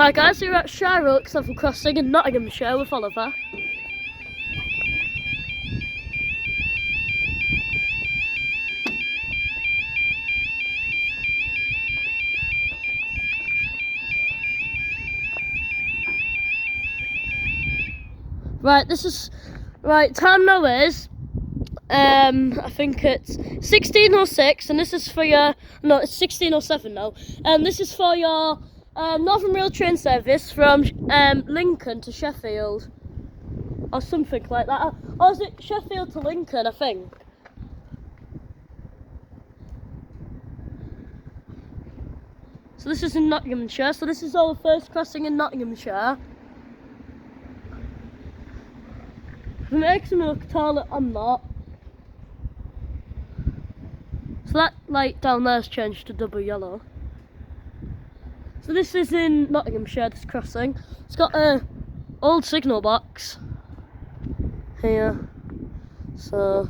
Hi guys, we're at Shireoaks level crossing in Nottinghamshire with Oliver. Right, time now is I think it's 16:06, and this is for your, no, it's 16:07 now, and this is for your Northern Rail train service from Lincoln to Sheffield, or something like that, or is it Sheffield to Lincoln, I think. So this is in Nottinghamshire, so this is our first crossing in Nottinghamshire. It makes me look taller, I'm not. So that light down there's changed to double yellow. So this is in Nottinghamshire, this crossing. It's got a old signal box here. So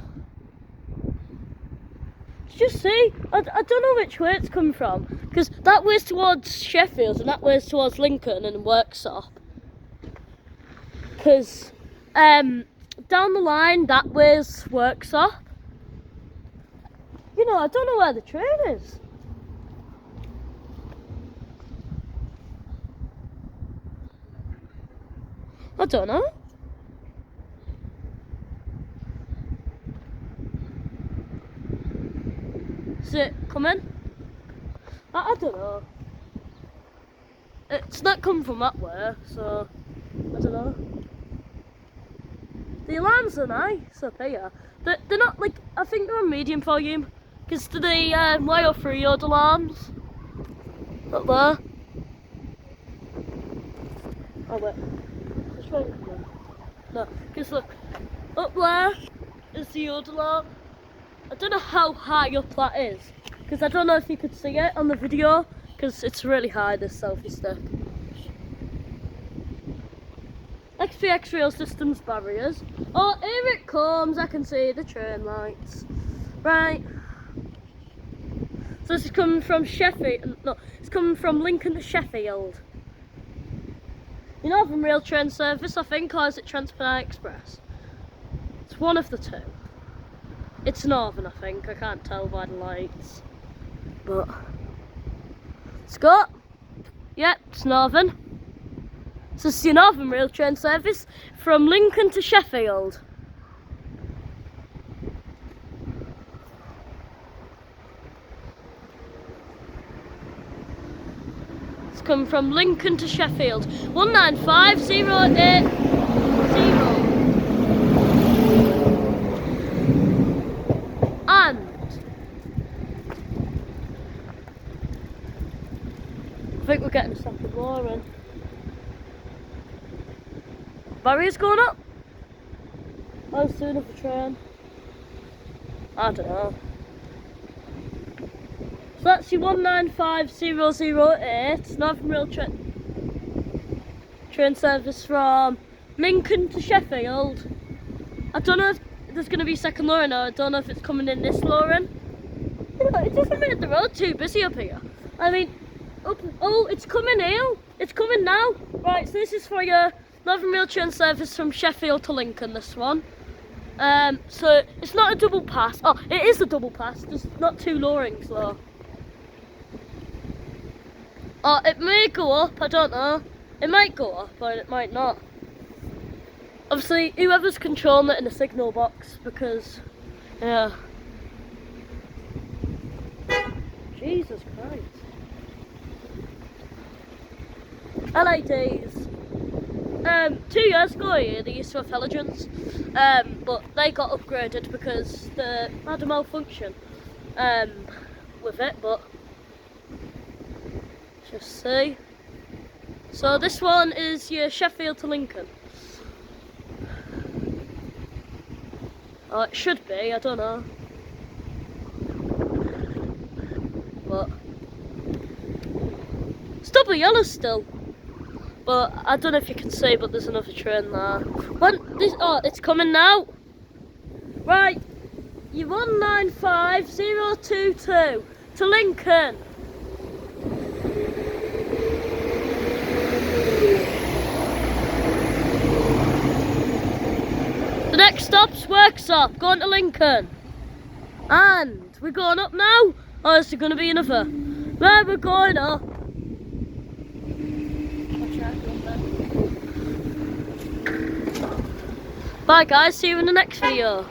just see, I don't know which way it's coming from, because that way's towards Sheffield and that way's towards Lincoln and Worksop. Because down the line, that way's Worksop. You know, I don't know where the train is. I don't know. Is it coming? I don't know. It's not coming from that way, so I don't know. The alarms are nice up here. They're not like, I think they're on medium volume, because they're the YO3 alarms. Up there. Oh wait. Which way? No, because look, up there is the old alarm. I don't know how high up that is, because I don't know if you could see it on the video, because it's really high, this selfie stick. XPX rail systems barriers. Oh, here it comes, I can see the train lights. Right. So this is coming from Sheffield, no, it's coming from Lincoln to Sheffield. You know, Northern Rail train service, I think, or is it Transpennine Express? It's one of the two. It's Northern, I think, I can't tell by the lights. But let's go. Yep, it's Northern. So this is your Northern Rail train service from Lincoln to Sheffield. It's coming from Lincoln to Sheffield. 195080. And I think we're getting a second lorry. Barriers going up? How soon of the train? I don't know. So that's your 195008 Northern Rail train service from Lincoln to Sheffield. I don't know if there's going to be a second lorry now. I don't know if it's coming in this lorry. You know, it doesn't make the road too busy up here. I mean, oh, it's coming here. It's coming now. Right, so this is for your Northern Rail train service from Sheffield to Lincoln, this one. So it's not a double pass. Oh, it is a double pass. There's not two loorings though. Oh, it may go up, I don't know. It might go up, but it might not. Obviously, whoever's controlling it in the signal box, because, yeah. Jesus Christ. LADs. 2 years ago they used to have Intelligence, but they got upgraded because they had a malfunction with it, but just see. So this one is your Sheffield to Lincoln. Oh, it should be, I don't know. But it's double yellow still. But I don't know if you can see, but there's another train there. Oh, it's coming now. Right, you 195022 to Lincoln. Shireoaks up, going to Lincoln. And we're going up now. Oh, is there going to be another? Where we're going up. Bye guys, see you in the next video.